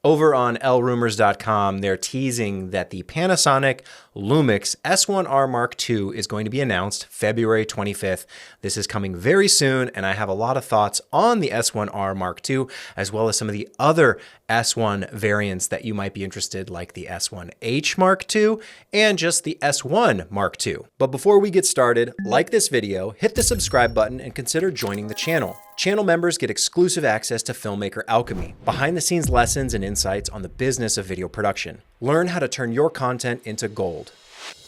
Over on lrumors.com, they're teasing that the Panasonic Lumix S1R Mark II is going to be announced February 25th. This is coming very soon, and I have a lot of thoughts on the S1R Mark II, as well as some of the other S1 variants that you might be interested, like the S1H Mark II and just the S1 Mark II. But before we get started, like this video, hit the subscribe button, and consider joining the channel. Channel members get exclusive access to Filmmaker Alchemy, behind-the-scenes lessons and insights on the business of video production. Learn how to turn your content into gold.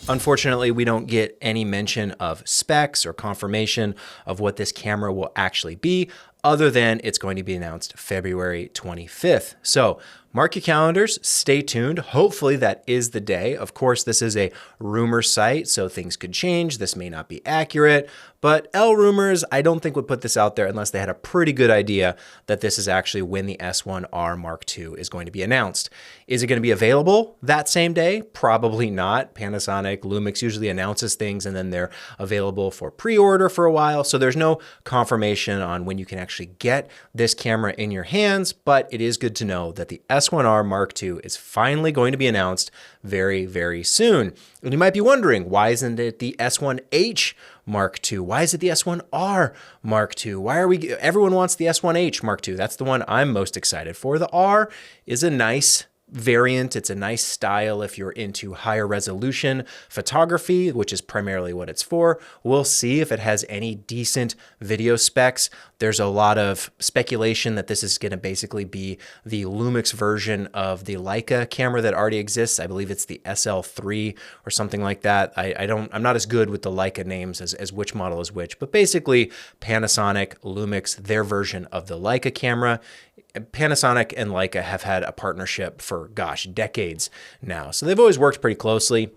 Unfortunately, we don't get any mention of specs or confirmation of what this camera will actually be, other than it's going to be announced February 25th. So mark your calendars, stay tuned. Hopefully that is the day. Of course, this is a rumor site, so things could change. This may not be accurate, but L Rumors, I don't think would put this out there unless they had a pretty good idea that this is actually when the S1R Mark II is going to be announced. Is it going to be available that same day? Probably not. Panasonic, Lumix usually announces things and then they're available for pre-order for a while. So there's no confirmation on when you can actually get this camera in your hands, but it is good to know that the S1R Mark II is finally going to be announced very, very soon. And you might be wondering, why isn't it the S1H Mark II? Why is it the S1R Mark II? Everyone wants the S1H Mark II. That's the one I'm most excited for. The R is a nice variant. It's a nice style if you're into higher resolution photography, which is primarily what it's for. We'll see if it has any decent video specs. There's a lot of speculation that this is going to basically be the Lumix version of the Leica camera that already exists. I believe it's the SL3 or something like that. I'm not as good with the Leica names as which model is which, but basically Panasonic, Lumix, their version of the Leica camera. Panasonic and Leica have had a partnership for, gosh, decades now. So they've always worked pretty closely.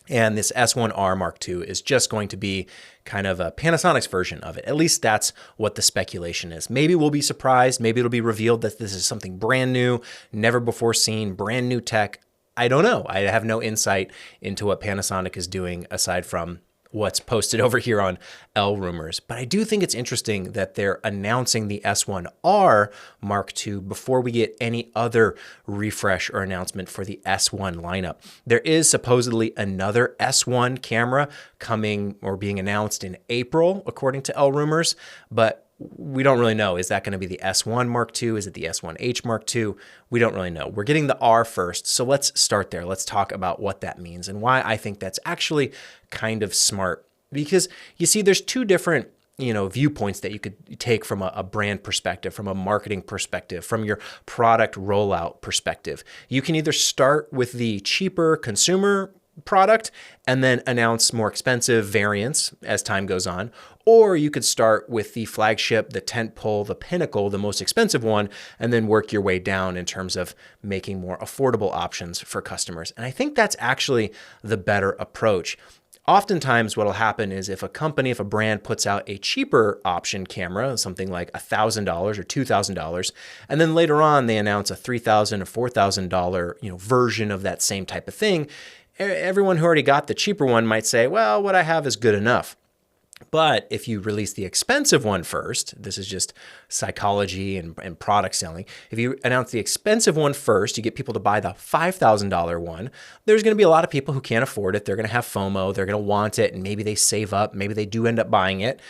And this S1R Mark II is just going to be kind of a Panasonic's version of it. At least that's what the speculation is. Maybe we'll be surprised. Maybe it'll be revealed that this is something brand new, never before seen, brand new tech. I don't know. I have no insight into what Panasonic is doing aside from what's posted over here on L Rumors. But I do think it's interesting that they're announcing the S1R Mark II before we get any other refresh or announcement for the S1 lineup. There is supposedly another S1 camera coming or being announced in April, according to L Rumors, but we don't really know. Is that going to be the S1 Mark II? Is it the S1H Mark II? We don't really know. We're getting the R first, so let's start there. Let's talk about what that means and why I think that's actually kind of smart. Because you see, there's two different viewpoints that you could take from a brand perspective, from a marketing perspective, from your product rollout perspective. You can either start with the cheaper consumer product and then announce more expensive variants as time goes on. Or you could start with the flagship, the tentpole, the pinnacle, the most expensive one, and then work your way down in terms of making more affordable options for customers. And I think that's actually the better approach. Oftentimes what will happen is if a brand puts out a cheaper option camera, something like $1,000 or $2,000, and then later on they announce a $3,000 or $4,000 version of that same type of thing, everyone who already got the cheaper one might say, well, what I have is good enough. But if you release the expensive one first, this is just psychology and product selling. If you announce the expensive one first, you get people to buy the $5,000 one. There's going to be a lot of people who can't afford it. They're going to have FOMO. They're going to want it, and maybe they save up. Maybe they do end up buying it.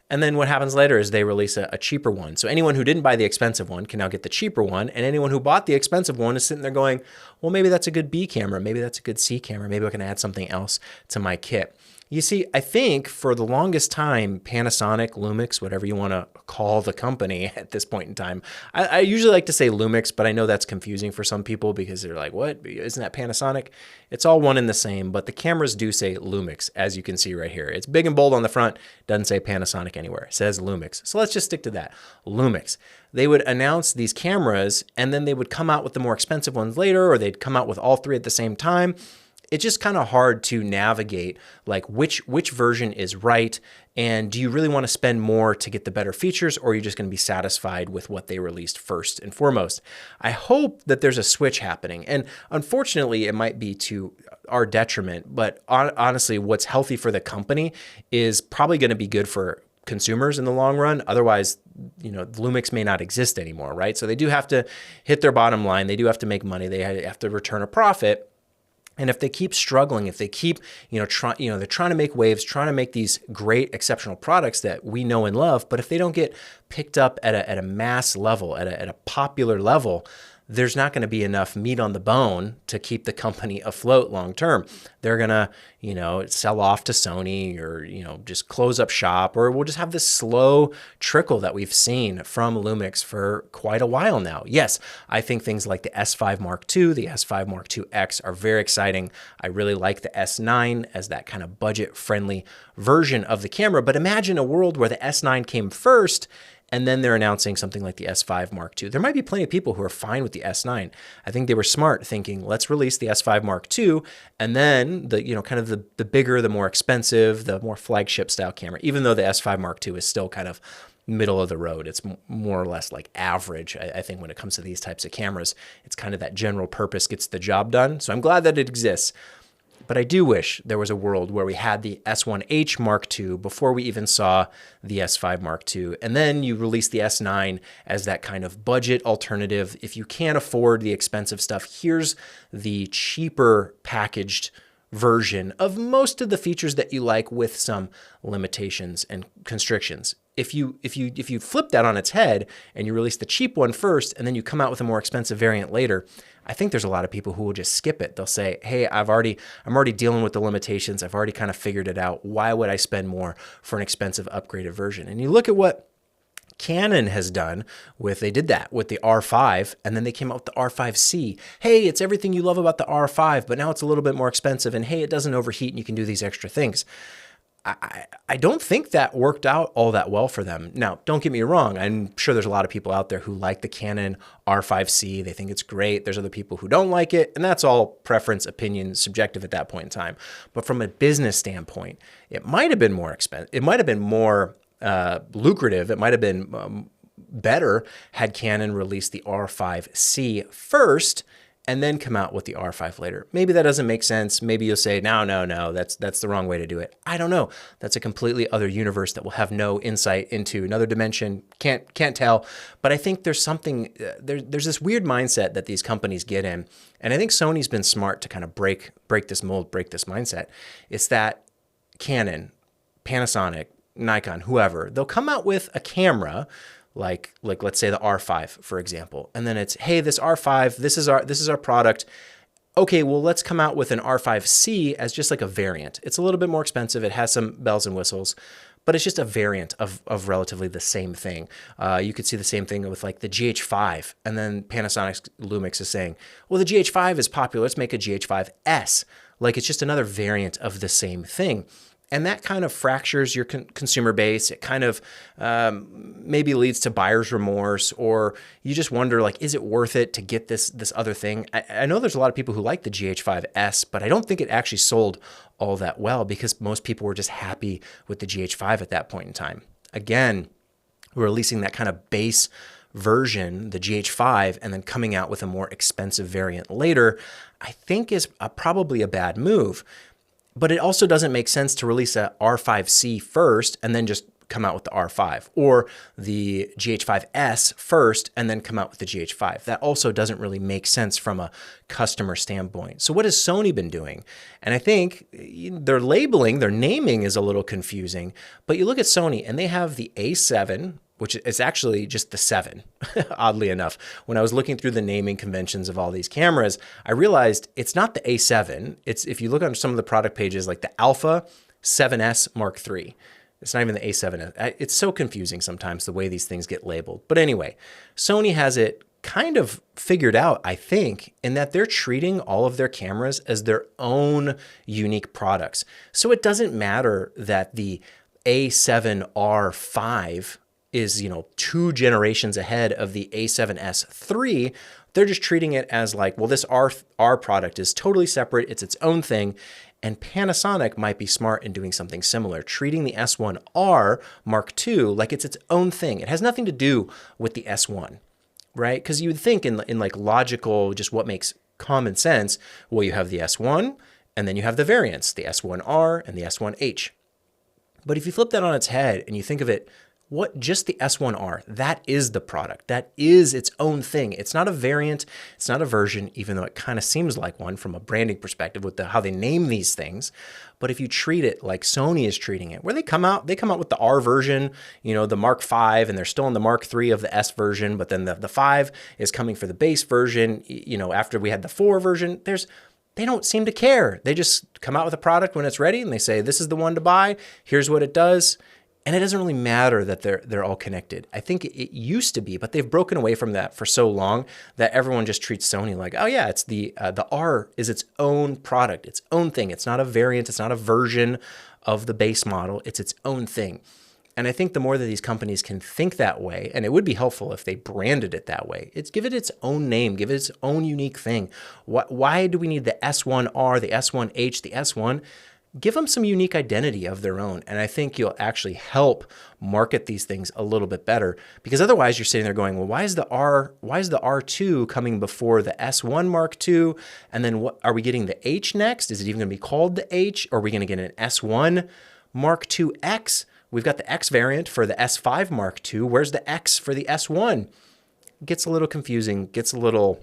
And then what happens later is they release a cheaper one. So anyone who didn't buy the expensive one can now get the cheaper one. And anyone who bought the expensive one is sitting there going, well, maybe that's a good B camera. Maybe that's a good C camera. Maybe I can add something else to my kit. You see, I think for the longest time, Panasonic, Lumix, whatever you want to call the company at this point in time, I usually like to say Lumix, but I know that's confusing for some people because they're like, what? Isn't that Panasonic? It's all one and the same, but the cameras do say Lumix, as you can see right here. It's big and bold on the front, doesn't say Panasonic anywhere. It says Lumix. So let's just stick to that, Lumix. They would announce these cameras, and then they would come out with the more expensive ones later, or they'd come out with all three at the same time. It's just kind of hard to navigate like which version is right, and do you really want to spend more to get the better features, or are you just going to be satisfied with what they released first and foremost? I hope that there's a switch happening, and unfortunately it might be to our detriment, but honestly what's healthy for the company is probably going to be good for consumers in the long run. Otherwise, Lumix may not exist anymore, right? So they do have to hit their bottom line. They do have to make money. They have to return a profit. And if they keep struggling, if they keep, they're trying to make waves, trying to make these great, exceptional products that we know and love, but if they don't get picked up at a mass level, at a popular level, there's not going to be enough meat on the bone to keep the company afloat long term. They're going to, sell off to Sony or, just close up shop, or we'll just have this slow trickle that we've seen from Lumix for quite a while now. Yes, I think things like the S5 Mark II, the S5 Mark II X are very exciting. I really like the S9 as that kind of budget-friendly version of the camera, but imagine a world where the S9 came first and then they're announcing something like the S5 Mark II. There might be plenty of people who are fine with the S9. I think they were smart thinking, let's release the S5 Mark II, and then the bigger, the more expensive, the more flagship style camera, even though the S5 Mark II is still kind of middle of the road. It's more or less like average, I think, when it comes to these types of cameras. It's kind of that general purpose gets the job done. So I'm glad that it exists. But I do wish there was a world where we had the S1H Mark II before we even saw the S5 Mark II. And then you release the S9 as that kind of budget alternative. If you can't afford the expensive stuff, here's the cheaper packaged version of most of the features that you like with some limitations and constrictions. If you flip that on its head and you release the cheap one first and then you come out with a more expensive variant later, I think there's a lot of people who will just skip it. They'll say, hey, I'm already dealing with the limitations. I've already kind of figured it out. Why would I spend more for an expensive upgraded version? And you look at what Canon has done they did that with the R5, and then they came out with the R5C. Hey, it's everything you love about the R5, but now it's a little bit more expensive, and hey, it doesn't overheat and you can do these extra things. I don't think that worked out all that well for them. Now, don't get me wrong. I'm sure there's a lot of people out there who like the Canon R5C. They think it's great. There's other people who don't like it, and that's all preference, opinion, subjective at that point in time. But from a business standpoint, it might have been more expensive. It might have been more lucrative. It might have been better had Canon released the R5C first and then come out with the R5 later. Maybe that doesn't make sense. Maybe you'll say, no, that's the wrong way to do it. I don't know. That's a completely other universe that we'll have no insight into, another dimension. Can't tell. But I think there's something, there's this weird mindset that these companies get in. And I think Sony's been smart to kind of break this mold, break this mindset. It's that Canon, Panasonic, Nikon, whoever, they'll come out with a camera like let's say the R5, for example. And then it's, hey, this R5, this is our product. Okay, well, let's come out with an R5C as just like a variant. It's a little bit more expensive. It has some bells and whistles, but it's just a variant of relatively the same thing. You could see the same thing with like the GH5, and then Panasonic's Lumix is saying, well, the GH5 is popular. Let's make a GH5S. Like it's just another variant of the same thing. And that kind of fractures your consumer base. It kind of maybe leads to buyer's remorse, or you just wonder, like, is it worth it to get this other thing? I know there's a lot of people who like the GH5S, but I don't think it actually sold all that well because most people were just happy with the GH5 at that point in time. Again, we're releasing that kind of base version, the GH5, and then coming out with a more expensive variant later, I think is probably a bad move. But it also doesn't make sense to release a R5C first and then just come out with the R5, or the GH5S first and then come out with the GH5. That also doesn't really make sense from a customer standpoint. So what has Sony been doing? And I think their labeling, their naming is a little confusing, but you look at Sony and they have the A7, which is actually just the 7, oddly enough. When I was looking through the naming conventions of all these cameras, I realized it's not the A7. It's, if you look on some of the product pages, like the Alpha 7S Mark III. It's not even the A7S. It's so confusing sometimes the way these things get labeled. But anyway, Sony has it kind of figured out, I think, in that they're treating all of their cameras as their own unique products. So it doesn't matter that the A7R is, 2 generations ahead of the A7S III. They're just treating it as like, well, this R product is totally separate. It's its own thing. And Panasonic might be smart in doing something similar, treating the S1R Mark II like it's its own thing. It has nothing to do with the S1, right? Because you would think in like logical, just what makes common sense, well, you have the S1 and then you have the variants, the S1R and the S1H. But if you flip that on its head and you think of it, what just the S1R, that is the product. That is its own thing. It's not a variant. It's not a version, even though it kind of seems like one from a branding perspective with how they name these things. But if you treat it like Sony is treating it, where they come out with the R version, you know, the Mark V, and they're still in the Mark III of the S version, but then the 5 is coming for the base version, you know, after we had the 4 version, they don't seem to care. They just come out with a product when it's ready and they say, this is the one to buy. Here's what it does. And it doesn't really matter that they're all connected. I think it used to be, but they've broken away from that for so long that everyone just treats Sony like, oh yeah, it's the R is its own product, its own thing. It's not a variant. It's not a version of the base model. It's its own thing. And I think the more that these companies can think that way, and it would be helpful if they branded it that way, give it its own name, give it its own unique thing. Why do we need the S1R, the S1H, the S1? Give them some unique identity of their own. And I think you'll actually help market these things a little bit better, because otherwise you're sitting there going, well, why is the R2 coming before the S1 Mark II? And then what are we getting the H next? Is it even going to be called the H? Or are we going to get an S1 Mark II X? We've got the X variant for the S5 Mark II. Where's the X for the S1? Gets a little confusing, gets a little,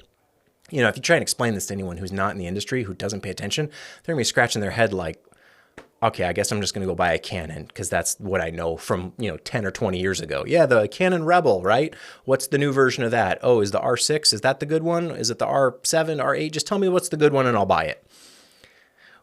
you know, if you try and explain this to anyone who's not in the industry, who doesn't pay attention, they're going to be scratching their head like, okay, I guess I'm just going to go buy a Canon because that's what I know from, 10 or 20 years ago. Yeah, the Canon Rebel, right? What's the new version of that? Oh, is the R6, is that the good one? Is it the R7, R8? Just tell me what's the good one and I'll buy it.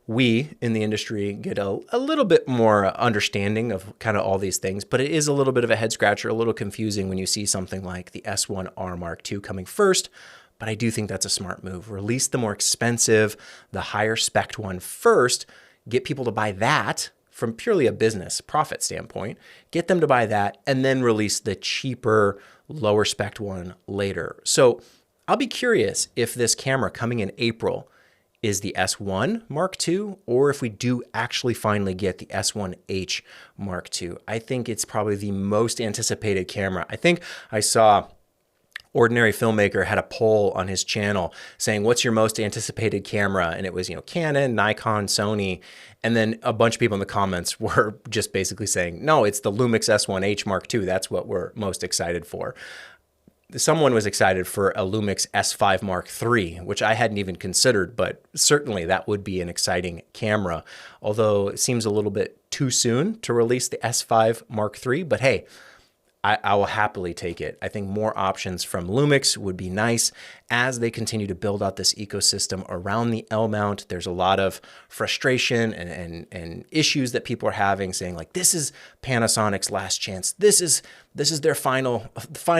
We in the industry get a little bit more understanding of kind of all these things, but it is a little bit of a head scratcher, a little confusing when you see something like the S1R Mark II coming first. But I do think that's a smart move. Release the more expensive, the higher spec one first. Get people to buy that from purely a business profit standpoint, get them to buy that, and then release the cheaper, lower spec one later. So I'll be curious if this camera coming in April is the S1 Mark II, or if we do actually finally get the S1H Mark II. I think it's probably the most anticipated camera. I think I saw Ordinary Filmmaker had a poll on his channel saying, what's your most anticipated camera? And it was, Canon, Nikon, Sony. And then a bunch of people in the comments were just basically saying, no, it's the Lumix S1H Mark II. That's what we're most excited for. Someone was excited for a Lumix S5 Mark III, which I hadn't even considered, but certainly that would be an exciting camera. Although it seems a little bit too soon to release the S5 Mark III, but hey, I will happily take it. I think more options from Lumix would be nice as they continue to build out this ecosystem around the L mount. There's a lot of frustration and issues that people are having, saying like, this is Panasonic's last chance. This is their final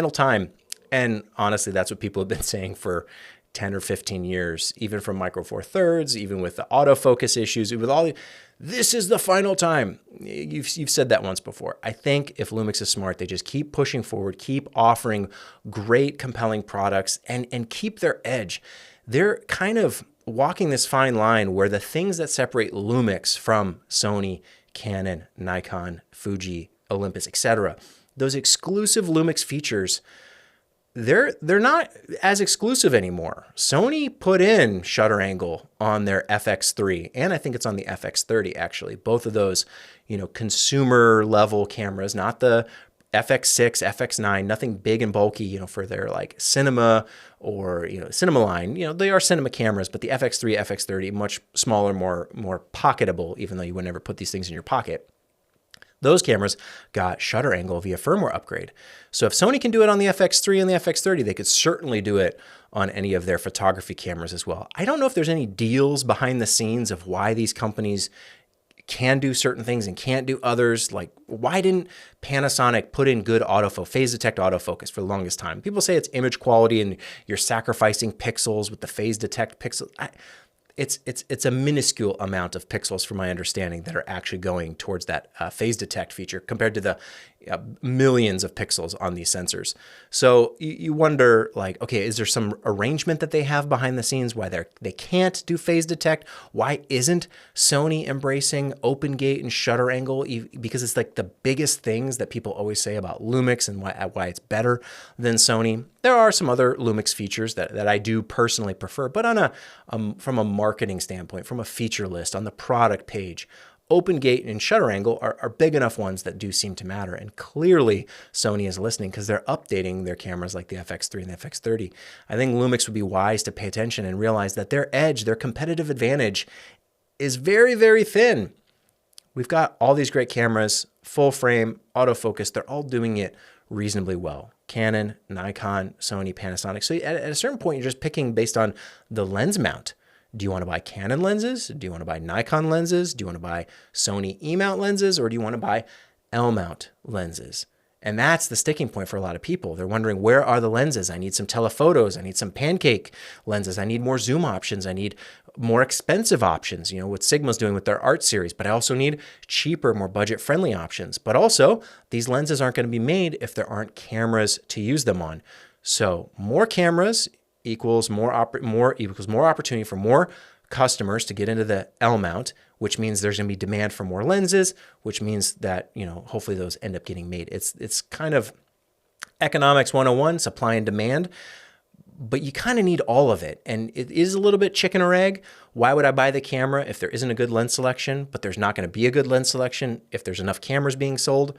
time. And honestly, that's what people have been saying for 10 or 15 years, even from Micro Four Thirds, even with the autofocus issues, with all the, this is the final time. You've said that once before. I think if Lumix is smart, they just keep pushing forward, keep offering great, compelling products, and keep their edge. They're kind of walking this fine line where the things that separate Lumix from Sony, Canon, Nikon, Fuji, Olympus, etc., those exclusive Lumix features, they're not as exclusive anymore. Sony put in shutter angle on their FX3, and I think it's on the FX30 actually. Both of those, consumer level cameras, not the FX6, FX9, nothing big and bulky, for their like cinema or, cinema line. They are cinema cameras, but the FX3, FX30, much smaller, more pocketable, even though you would never put these things in your pocket. Those cameras got shutter angle via firmware upgrade. So if Sony can do it on the FX3 and the FX30, they could certainly do it on any of their photography cameras as well. I don't know if there's any deals behind the scenes of why these companies can do certain things and can't do others. Like, why didn't Panasonic put in good phase detect autofocus for the longest time? People say it's image quality and you're sacrificing pixels with the phase detect pixel. It's a minuscule amount of pixels, from my understanding, that are actually going towards that phase detect feature compared to the millions of pixels on these sensors. So you wonder, like, okay, is there some arrangement that they have behind the scenes why they can't do phase detect? Why isn't Sony embracing open gate and shutter angle? Because it's like the biggest things that people always say about Lumix and why it's better than Sony. There are some other Lumix features that I do personally prefer, but on from a marketing standpoint, from a feature list, on the product page, open gate and shutter angle are big enough ones that do seem to matter. And clearly Sony is listening because they're updating their cameras like the FX3 and the FX30. I think Lumix would be wise to pay attention and realize that their edge, their competitive advantage is very, very thin. We've got all these great cameras, full frame, autofocus. They're all doing it reasonably well. Canon, Nikon, Sony, Panasonic. So at a certain point, you're just picking based on the lens mount. Do you want to buy Canon lenses? Do you want to buy Nikon lenses? Do you want to buy Sony E-mount lenses? Or do you want to buy L-mount lenses? And that's the sticking point for a lot of people. They're wondering, where are the lenses? I need some telephotos. I need some pancake lenses. I need more zoom options. I need more expensive options, what Sigma's doing with their art series. But I also need cheaper, more budget-friendly options. But also, these lenses aren't going to be made if there aren't cameras to use them on. So more cameras equals more opportunity for more customers to get into the L mount, which means there's going to be demand for more lenses, which means that, hopefully those end up getting made. It's kind of economics 101, supply and demand, but you kind of need all of it. And it is a little bit chicken or egg. Why would I buy the camera if there isn't a good lens selection, but there's not going to be a good lens selection if there's enough cameras being sold?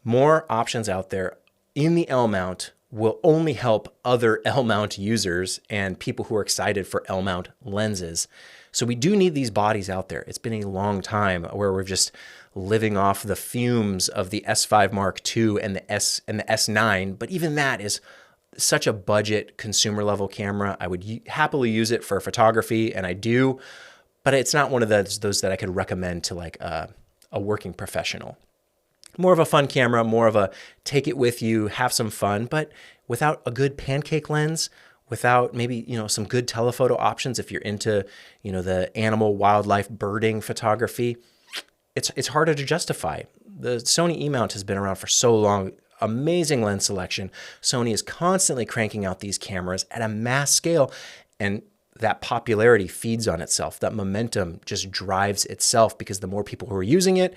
More options out there in the L mount will only help other L-mount users and people who are excited for L-mount lenses. So we do need these bodies out there. It's been a long time where we're just living off the fumes of the S5 Mark II and the S9, but even that is such a budget consumer level camera. I would happily use it for photography, and I do, but it's not one of those that I could recommend to like a working professional. More of a fun camera, more of a take it with you, have some fun, but without a good pancake lens, without maybe, some good telephoto options if you're into, the animal, wildlife, birding photography, it's harder to justify. The Sony E-mount has been around for so long. Amazing lens selection. Sony is constantly cranking out these cameras at a mass scale, and that popularity feeds on itself. That momentum just drives itself because the more people who are using it,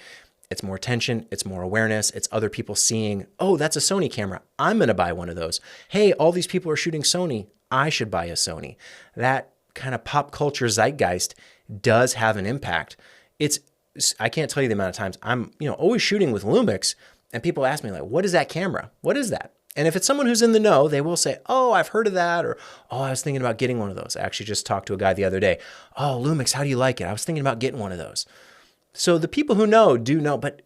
it's more attention, it's more awareness, it's other people seeing, oh, that's a Sony camera. I'm going to buy one of those. Hey, all these people are shooting Sony. I should buy a Sony. That kind of pop culture zeitgeist does have an impact. I can't tell you the amount of times I'm, always shooting with Lumix and people ask me like, what is that camera? What is that? And if it's someone who's in the know, they will say, oh, I've heard of that. Or, oh, I was thinking about getting one of those. I actually just talked to a guy the other day. Oh, Lumix, how do you like it? I was thinking about getting one of those. So the people who know do know, but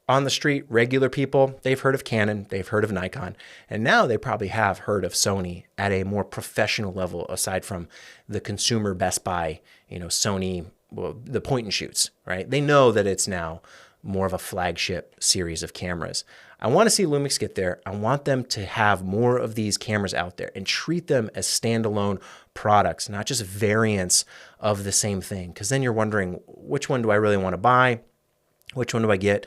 on the street, regular people, they've heard of Canon, they've heard of Nikon, and now they probably have heard of Sony at a more professional level aside from the consumer Best Buy, Sony, well, the point and shoots, right? They know that it's now more of a flagship series of cameras. I want to see Lumix get there. I want them to have more of these cameras out there and treat them as standalone products, not just variants of the same thing. Because then you're wondering, which one do I really want to buy? Which one do I get?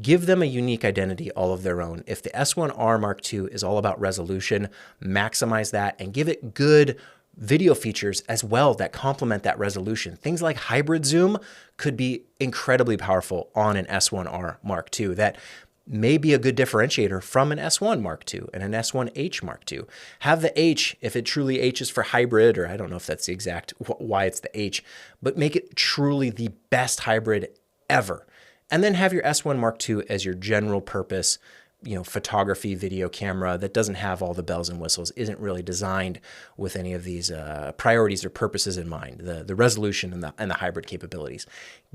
Give them a unique identity all of their own. If the S1R Mark II is all about resolution, maximize that and give it good video features as well that complement that resolution. Things like hybrid zoom could be incredibly powerful on an S1R Mark II. That may be a good differentiator from an S1 Mark II and an S1H Mark II. Have the H, if it truly H is for hybrid, or I don't know if that's the exact why it's the H, but make it truly the best hybrid ever. And then have your S1 Mark II as your general purpose, photography video camera that doesn't have all the bells and whistles, isn't really designed with any of these priorities or purposes in mind, the resolution and the hybrid capabilities.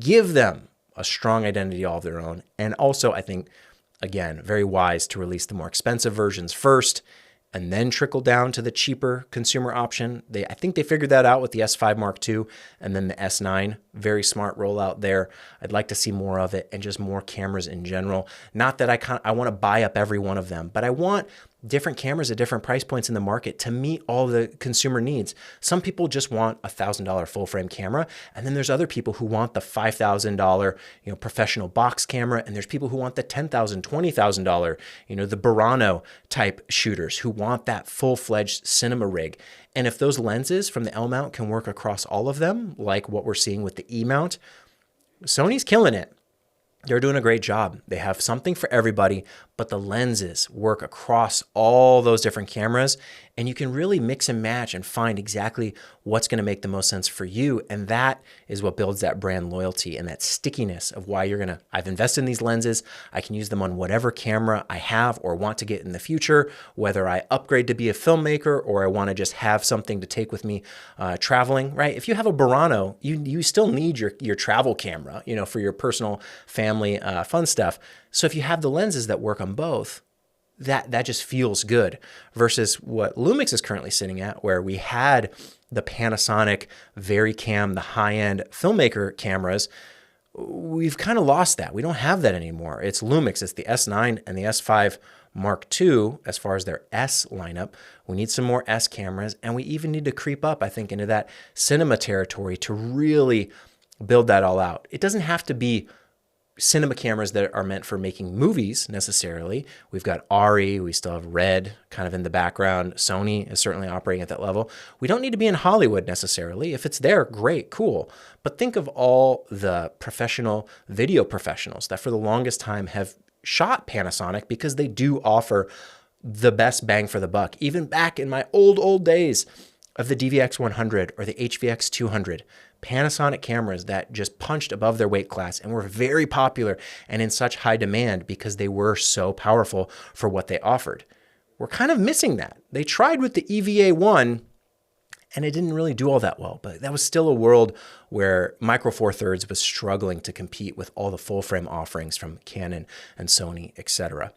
Give them a strong identity all of their own. And also, I think, again, very wise to release the more expensive versions first and then trickle down to the cheaper consumer option. I think they figured that out with the S5 Mark II and then the S9. Very smart rollout there. I'd like to see more of it and just more cameras in general. Not that I want to buy up every one of them, but I want different cameras at different price points in the market to meet all the consumer needs. Some people just want a $1,000 full frame camera, and then there's other people who want the $5,000 professional box camera, and there's people who want the $10,000, $20,000 the Burano type shooters who want that full-fledged cinema rig. And if those lenses from the L mount can work across all of them, like what we're seeing with the E mount, Sony's killing it. They're doing a great job. They have something for everybody, but the lenses work across all those different cameras, and you can really mix and match and find exactly what's going to make the most sense for you. And that is what builds that brand loyalty and that stickiness of why I've invested in these lenses. I can use them on whatever camera I have or want to get in the future, whether I upgrade to be a filmmaker or I want to just have something to take with me traveling, right? If you have a Burano, you still need your travel camera, for your personal family fun stuff. So if you have the lenses that work on both, that just feels good versus what Lumix is currently sitting at, where we had the Panasonic VariCam, the high-end filmmaker cameras. We've kind of lost that. We don't have that anymore. It's Lumix. It's the S9 and the S5 Mark II as far as their S lineup. We need some more S cameras, and we even need to creep up, I think, into that cinema territory to really build that all out. It doesn't have to be cinema cameras that are meant for making movies necessarily. We've got RE, we still have Red kind of in the background. Sony is certainly operating at that level. We don't need to be in Hollywood necessarily. If it's there, great, cool. But think of all the professional video professionals that for the longest time have shot Panasonic because they do offer the best bang for the buck. Even back in my old days of the DVX100 or the HVX200, Panasonic cameras that just punched above their weight class and were very popular and in such high demand because they were so powerful for what they offered. We're kind of missing that. They tried with the EVA-1 and it didn't really do all that well, but that was still a world where Micro Four Thirds was struggling to compete with all the full frame offerings from Canon and Sony, etc.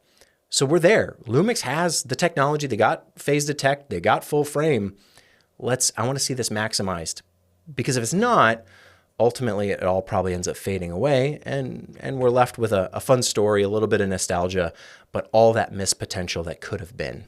So we're there. Lumix has the technology. They got phase detect. They got full frame. I want to see this maximized. Because if it's not, ultimately it all probably ends up fading away and we're left with a fun story, a little bit of nostalgia, but all that missed potential that could have been.